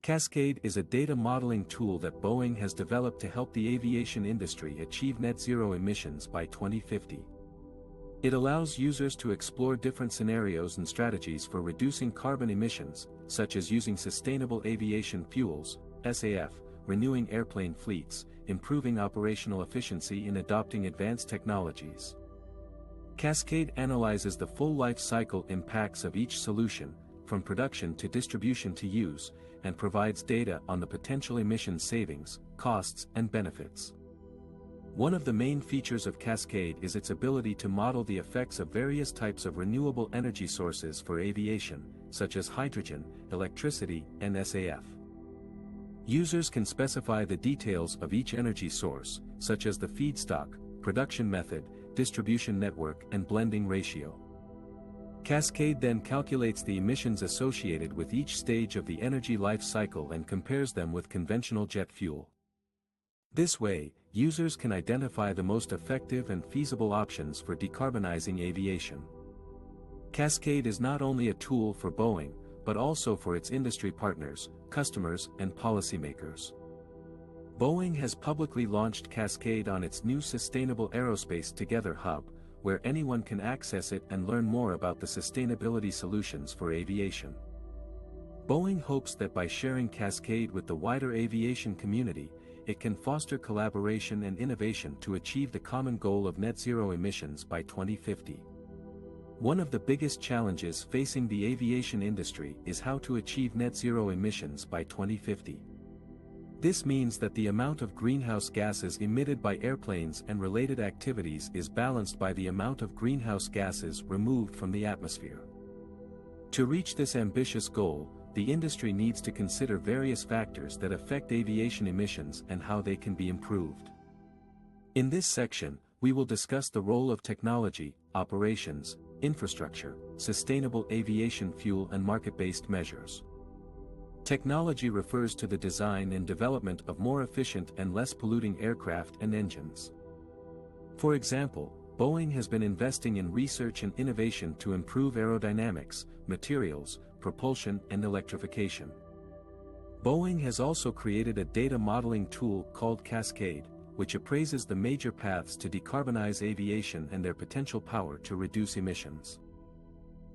Cascade is a data modeling tool that Boeing has developed to help the aviation industry achieve net zero emissions by 2050. It allows users to explore different scenarios and strategies for reducing carbon emissions, such as using sustainable aviation fuels, SAF, renewing airplane fleets, improving operational efficiency and adopting advanced technologies. Cascade analyzes the full life cycle impacts of each solution, from production to distribution to use, and provides data on the potential emission savings, costs, and benefits. One of the main features of Cascade is its ability to model the effects of various types of renewable energy sources for aviation, such as hydrogen, electricity, and SAF. Users can specify the details of each energy source, such as the feedstock, production method, distribution network, and blending ratio. Cascade then calculates the emissions associated with each stage of the energy life cycle and compares them with conventional jet fuel. This way, users can identify the most effective and feasible options for decarbonizing aviation. Cascade is not only a tool for Boeing, but also for its industry partners, customers, and policymakers. Boeing has publicly launched Cascade on its new Sustainable Aerospace Together hub, where anyone can access it and learn more about the sustainability solutions for aviation. Boeing hopes that by sharing Cascade with the wider aviation community, it can foster collaboration and innovation to achieve the common goal of net zero emissions by 2050. One of the biggest challenges facing the aviation industry is how to achieve net zero emissions by 2050. This means that the amount of greenhouse gases emitted by airplanes and related activities is balanced by the amount of greenhouse gases removed from the atmosphere. To reach this ambitious goal, the industry needs to consider various factors that affect aviation emissions and how they can be improved. In this section, we will discuss the role of technology, operations, infrastructure, sustainable aviation fuel and market-based measures. Technology refers to the design and development of more efficient and less polluting aircraft and engines. For example, Boeing has been investing in research and innovation to improve aerodynamics, materials, propulsion, and electrification. Boeing has also created a data modeling tool called Cascade, which appraises the major paths to decarbonize aviation and their potential power to reduce emissions.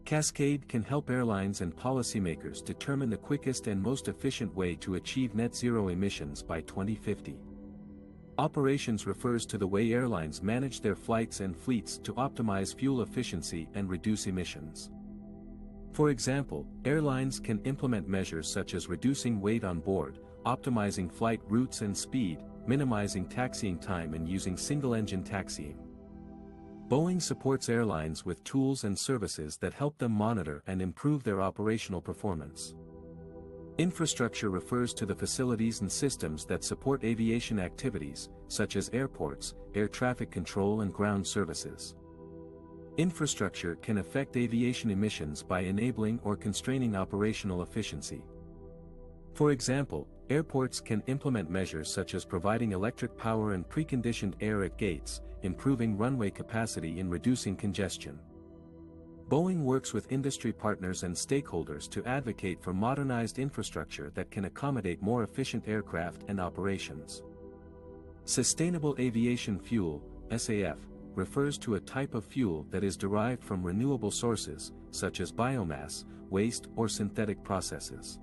Cascade can help airlines and policymakers determine the quickest and most efficient way to achieve net zero emissions by 2050. Operations refers to the way airlines manage their flights and fleets to optimize fuel efficiency and reduce emissions. For example, airlines can implement measures such as reducing weight on board, optimizing flight routes and speed, minimizing taxiing time and using single-engine taxiing. Boeing supports airlines with tools and services that help them monitor and improve their operational performance. Infrastructure refers to the facilities and systems that support aviation activities, such as airports, air traffic control and ground services. Infrastructure can affect aviation emissions by enabling or constraining operational efficiency. For example, airports can implement measures such as providing electric power and preconditioned air at gates, improving runway capacity and reducing congestion. Boeing works with industry partners and stakeholders to advocate for modernized infrastructure that can accommodate more efficient aircraft and operations. Sustainable aviation fuel, SAF, refers to a type of fuel that is derived from renewable sources, such as biomass, waste, or synthetic processes.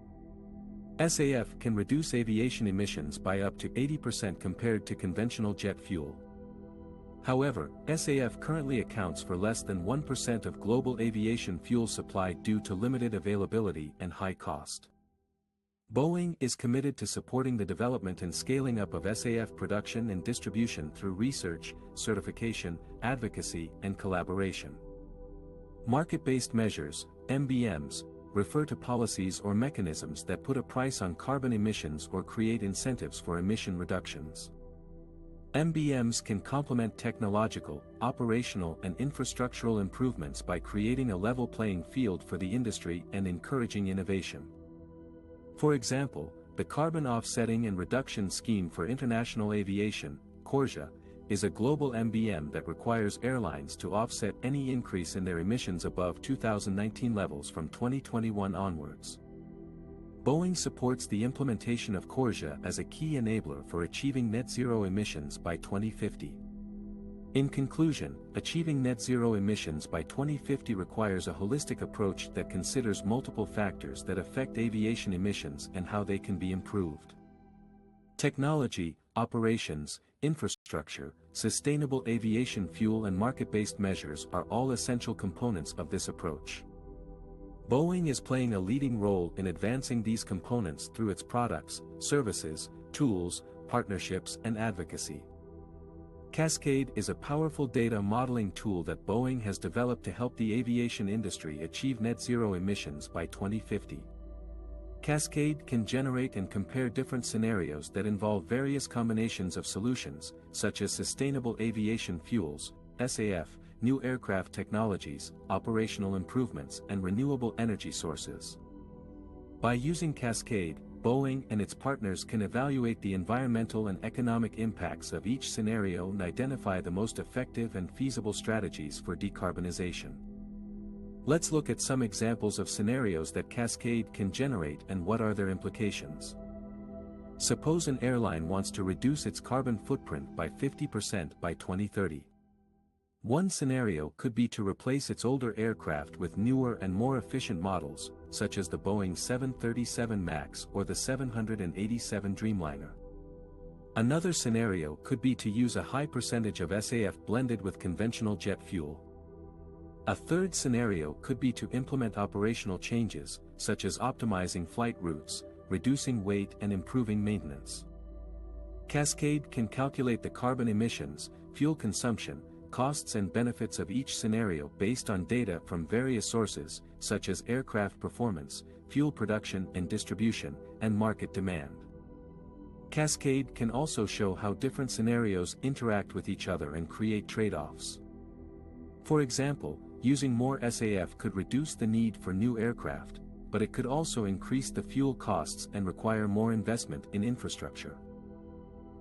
SAF can reduce aviation emissions by up to 80% compared to conventional jet fuel. However, SAF currently accounts for less than 1% of global aviation fuel supply due to limited availability and high cost. Boeing is committed to supporting the development and scaling up of SAF production and distribution through research, certification, advocacy, and collaboration. Market-based measures, MBMs, refer to policies or mechanisms that put a price on carbon emissions or create incentives for emission reductions. MBMs can complement technological, operational and infrastructural improvements by creating a level playing field for the industry and encouraging innovation. For example, the Carbon Offsetting and Reduction Scheme for International Aviation, CORSIA, is a global MBM that requires airlines to offset any increase in their emissions above 2019 levels from 2021 onwards. Boeing supports the implementation of CORSIA as a key enabler for achieving net zero emissions by 2050. In conclusion, achieving net zero emissions by 2050 requires a holistic approach that considers multiple factors that affect aviation emissions and how they can be improved. Technology, operations, infrastructure, sustainable aviation fuel and market-based measures are all essential components of this approach. Boeing is playing a leading role in advancing these components through its products, services, tools, partnerships and advocacy. Cascade is a powerful data modeling tool that Boeing has developed to help the aviation industry achieve net zero emissions by 2050. Cascade can generate and compare different scenarios that involve various combinations of solutions, such as sustainable aviation fuels, SAF, new aircraft technologies, operational improvements and renewable energy sources. By using Cascade, Boeing and its partners can evaluate the environmental and economic impacts of each scenario and identify the most effective and feasible strategies for decarbonization. Let's look at some examples of scenarios that Cascade can generate and what are their implications. Suppose an airline wants to reduce its carbon footprint by 50% by 2030. One scenario could be to replace its older aircraft with newer and more efficient models, such as the Boeing 737 MAX or the 787 Dreamliner. Another scenario could be to use a high percentage of SAF blended with conventional jet fuel. A third scenario could be to implement operational changes, such as optimizing flight routes, reducing weight and improving maintenance. Cascade can calculate the carbon emissions, fuel consumption, costs and benefits of each scenario based on data from various sources, such as aircraft performance, fuel production and distribution, and market demand. Cascade can also show how different scenarios interact with each other and create trade-offs. For example, using more SAF could reduce the need for new aircraft, but it could also increase the fuel costs and require more investment in infrastructure.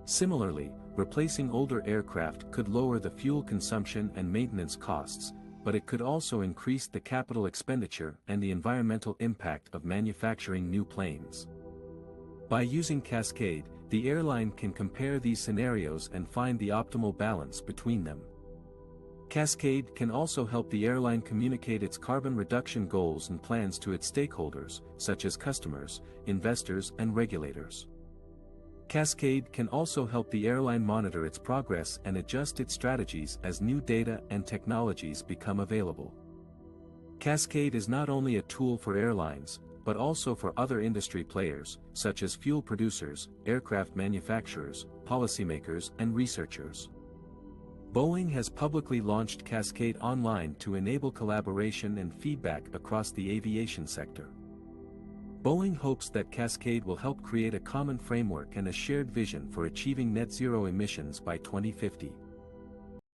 Similarly, replacing older aircraft could lower the fuel consumption and maintenance costs, but it could also increase the capital expenditure and the environmental impact of manufacturing new planes. By using Cascade, the airline can compare these scenarios and find the optimal balance between them. Cascade can also help the airline communicate its carbon reduction goals and plans to its stakeholders, such as customers, investors and regulators. Cascade can also help the airline monitor its progress and adjust its strategies as new data and technologies become available. Cascade is not only a tool for airlines, but also for other industry players, such as fuel producers, aircraft manufacturers, policymakers and researchers. Boeing has publicly launched Cascade Online to enable collaboration and feedback across the aviation sector. Boeing hopes that Cascade will help create a common framework and a shared vision for achieving net zero emissions by 2050.